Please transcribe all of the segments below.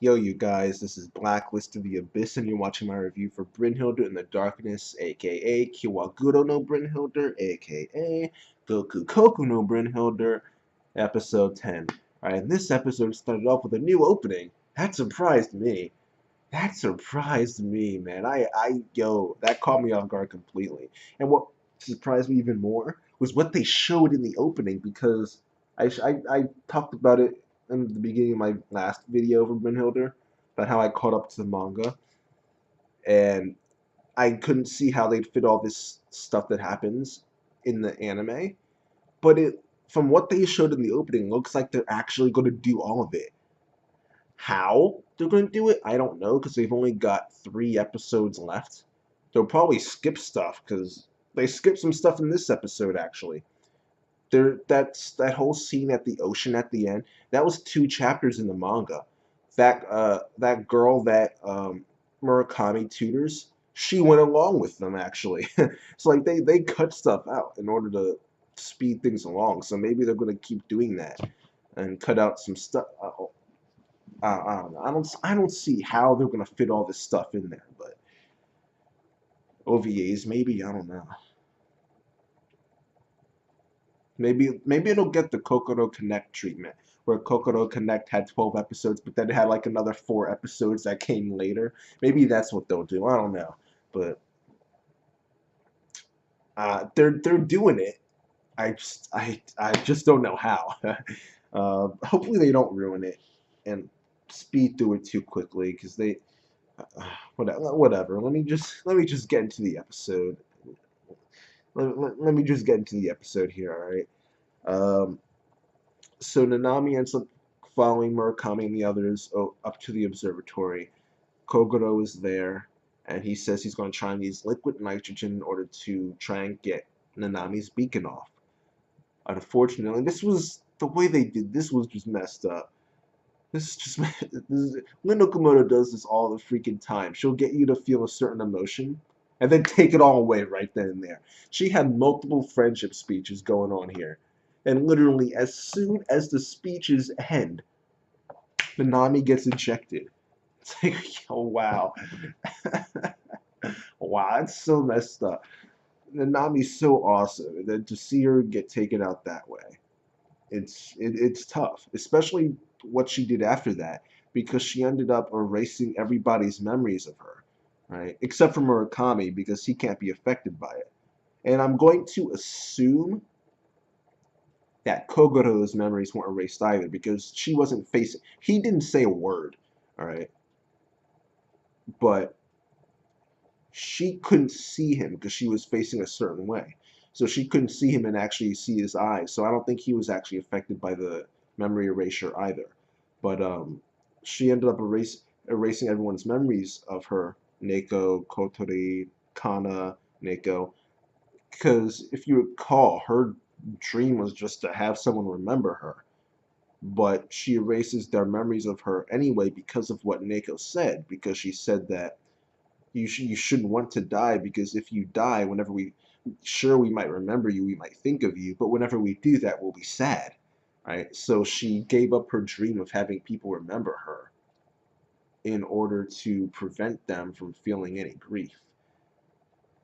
Yo, you guys, this is Blacklist of the Abyss, and you're watching my review for Brynhildr in the Darkness, aka Kiwaguro no Brynhildr, aka Goku Koku no Brynhildr, episode 10. Alright, and this episode started off with a new opening. That surprised me. That surprised me, man. Yo, that caught me off guard completely. And what surprised me even more was what they showed in the opening, because I talked about it in the beginning of my last video for Brynhildr, about how I caught up to the manga, and I couldn't see how they'd fit all this stuff that happens in the anime. But from what they showed in the opening, looks like they're actually going to do all of it. How they're going to do it, I don't know, because they've only got 3 episodes left. They'll probably skip stuff, because they skipped some stuff in this episode, actually. That whole scene at the ocean at the end, that was 2 chapters in the manga. That girl that Murakami tutors, she went along with them, actually. So, like, they cut stuff out in order to speed things along, so maybe they're going to keep doing that and cut out some stuff. I don't know. I don't see how they're gonna fit all this stuff in there, but OVAs maybe, I don't know. Maybe it'll get the Kokoro Connect treatment, where Kokoro Connect had 12 episodes, but then it had like another 4 episodes that came later. Maybe that's what they'll do. I don't know, but they're doing it. I just don't know how. Hopefully they don't ruin it and speed through it too quickly, because they whatever. Let me just get into the episode. Let me just get into the episode here, all right? So Nanami ends up following Murakami and the others up to the observatory. Kogoro is there, and he says he's going to try and use liquid nitrogen in order to try and get Nanami's beacon off. Unfortunately, the way they did this was just messed up. This is just Lin Okamoto does this all the freaking time. She'll get you to feel a certain emotion and then take it all away right then and there. She had multiple friendship speeches going on here. And literally, as soon as the speeches end, Nanami gets ejected. It's like, oh, wow. Wow, it's so messed up. Nanami's so awesome. And then to see her get taken out that way, it's tough, especially what she did after that, because she ended up erasing everybody's memories of her, right? Except for Murakami, because he can't be affected by it. And I'm going to assume that Kogoro's memories weren't erased either, because she wasn't facing. He didn't say a word, all right, but she couldn't see him because she was facing a certain way. So she couldn't see him and actually see his eyes. So I don't think he was actually affected by the memory erasure either. But she ended up erasing everyone's memories of her, Neko, Kotori, Kana, Neko. Because if you recall, her dream was just to have someone remember her. But she erases their memories of her anyway because of what Neko said. Because she said that you shouldn't want to die, because if you die, whenever we might remember you, we might think of you, but whenever we do that, we'll be sad, right? So she gave up her dream of having people remember her in order to prevent them from feeling any grief,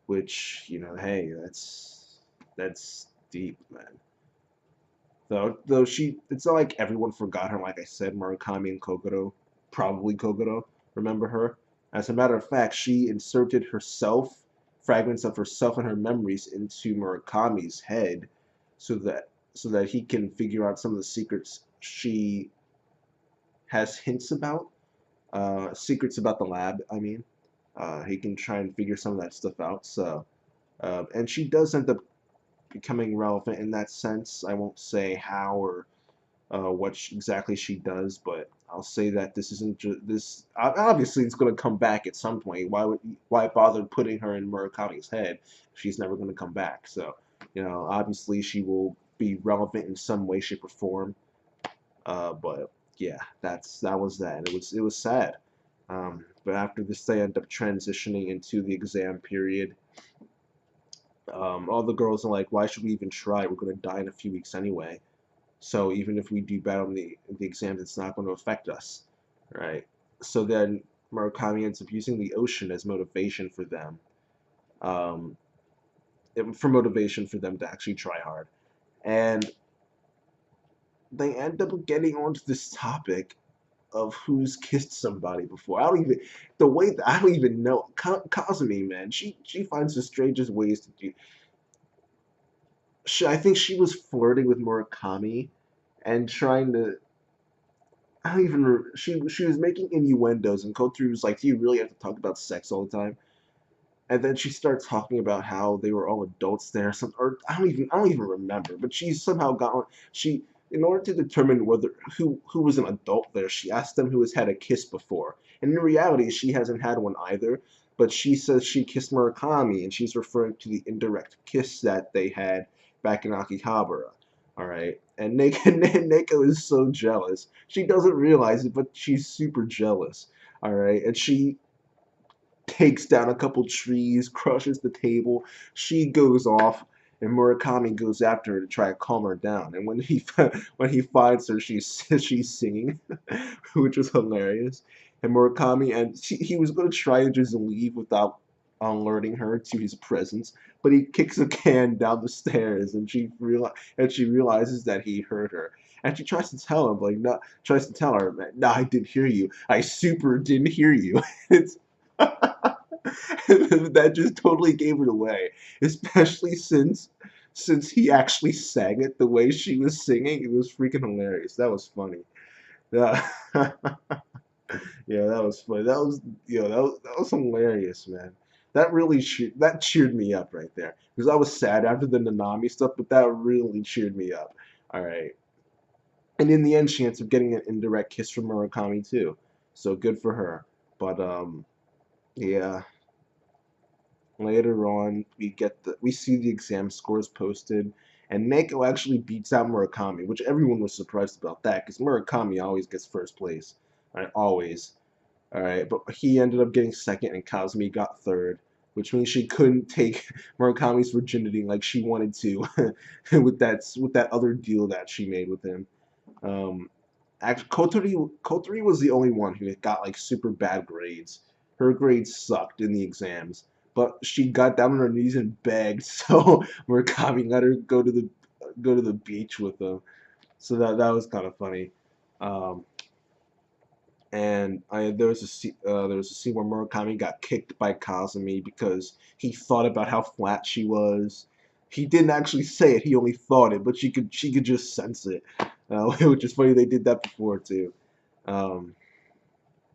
which, hey, that's deep, man. Though it's not like everyone forgot her. Like I said, Murakami and Kogoro, probably Kogoro, remember her. As a matter of fact, she inserted fragments of herself and her memories into Murakami's head, so that he can figure out some of the secrets she has hints about, secrets about the lab. I mean, he can try and figure some of that stuff out. So, and she does end up becoming relevant in that sense. I won't say how or what exactly she does, but I'll say that this isn't this. Obviously, it's going to come back at some point. Why bother putting her in Murakami's head if she's never going to come back? So, obviously she will be relevant in some way, shape, or form. But yeah, that was that. It was sad. But after this, they end up transitioning into the exam period. All the girls are like, why should we even try? We're going to die in a few weeks anyway. So even if we do bad on the exams, it's not going to affect us, right? So then Murakami ends up using the ocean as motivation for them, um, for them to actually try hard. And they end up getting onto this topic of who's kissed somebody before. I don't even the way that I don't even know Kazumi, man. She finds the strangest ways to do. I think she was flirting with Murakami and trying to. I don't even. She was making innuendos, and Kotaro was like, "Do you really have to talk about sex all the time?" And then she starts talking about how they were all adults there. Or I don't even remember. But she somehow got on. She, in order to determine who was an adult there, she asked them who has had a kiss before. And in reality, she hasn't had one either. But she says she kissed Murakami, and she's referring to the indirect kiss that they had back in Akihabara. All right, and Neko is so jealous. She doesn't realize it, but she's super jealous. All right, and she takes down a couple trees, crushes the table. She goes off, and Murakami goes after her to try to calm her down. And when when he finds her, she's singing, which was hilarious. And Murakami he was going to try to just leave without alerting her to his presence, but he kicks a can down the stairs, and she realizes that he heard her. And she tries to tell him, like, no, tries to tell her, no, I didn't hear you. I super didn't hear you. It's that just totally gave it away, especially since he actually sang it the way she was singing. It was freaking hilarious. That was funny. Yeah, yeah, that was funny. That was hilarious, man. That cheered me up right there because I was sad after the Nanami stuff, but that really cheered me up. All right, and in the end, she ends up getting an indirect kiss from Murakami too, so good for her. But yeah. Later on, we see the exam scores posted, and Neko actually beats out Murakami, which everyone was surprised about that because Murakami always gets first place, right? Always. All right, but he ended up getting second, and Kazumi got third, which means she couldn't take Murakami's virginity like she wanted to, with that other deal that she made with him. Um, Actually, Kotori was the only one who got like super bad grades. Her grades sucked in the exams, but she got down on her knees and begged, so Murakami let her go to the beach with them. So that was kind of funny. Um, and there was a scene where Murakami got kicked by Kazumi because he thought about how flat she was. He didn't actually say it; he only thought it, but she could just sense it, which is funny. They did that before too. Um,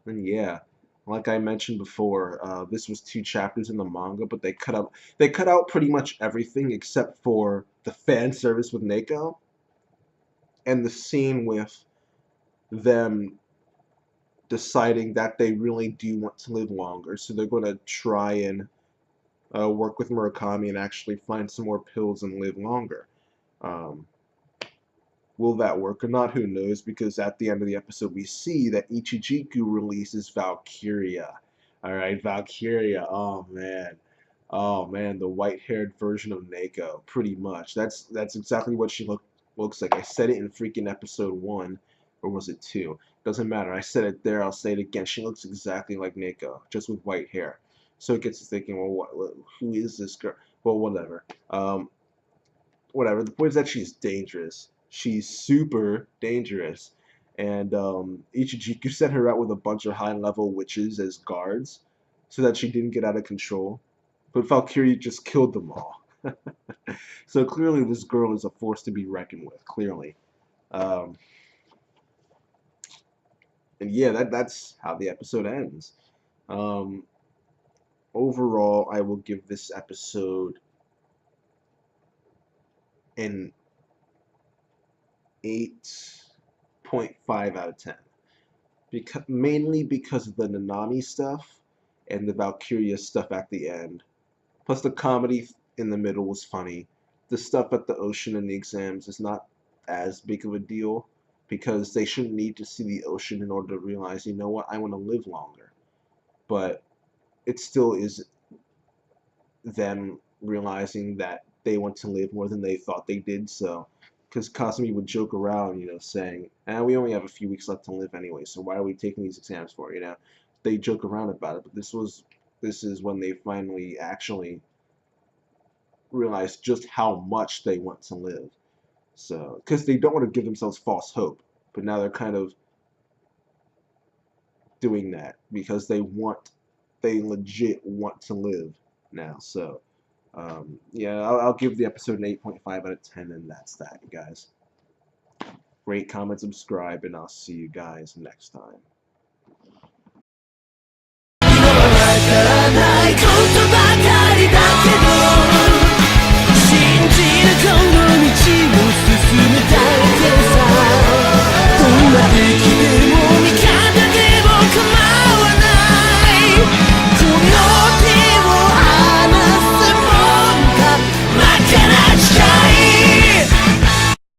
and yeah, like I mentioned before, this was 2 chapters in the manga, but they cut out pretty much everything except for the fan service with Neko and the scene with them deciding that they really do want to live longer. So they're going to try and work with Murakami and actually find some more pills and live longer. Um, will that work or not? Who knows? Because at the end of the episode, we see that Ichijiku releases Valkyria. All right, Valkyria. Oh man, the white-haired version of Neko. Pretty much. That's exactly what she looks like. I said it in freaking episode 1, or was it 2? Doesn't matter. I said it there. I'll say it again. She looks exactly like Neko, just with white hair. So it gets us thinking, well, who is this girl? Well, whatever. Whatever. The point is that she's dangerous. She's super dangerous. And Ichijiku sent her out with a bunch of high-level witches as guards so that she didn't get out of control. But Valkyria just killed them all. So clearly this girl is a force to be reckoned with, clearly. Um, and yeah, that's how the episode ends. Um, Overall, I will give this episode an 8.5 out of 10. Mainly because of the Nanami stuff and the Valkyria stuff at the end. Plus the comedy in the middle was funny. The stuff at the ocean and the exams is not as big of a deal because they shouldn't need to see the ocean in order to realize, you know what, I want to live longer. But it still is them realizing that they want to live more than they thought they did, so because Kasumi would joke around, saying, we only have a few weeks left to live anyway, so why are we taking these exams for, They joke around about it, but this is when they finally actually realized just how much they want to live. So, because they don't want to give themselves false hope, but now they're kind of doing that because they legit want to live now. So, yeah, I'll give the episode an 8.5 out of 10, and that's that, guys. Rate, comment, subscribe, and I'll see you guys next time. Can I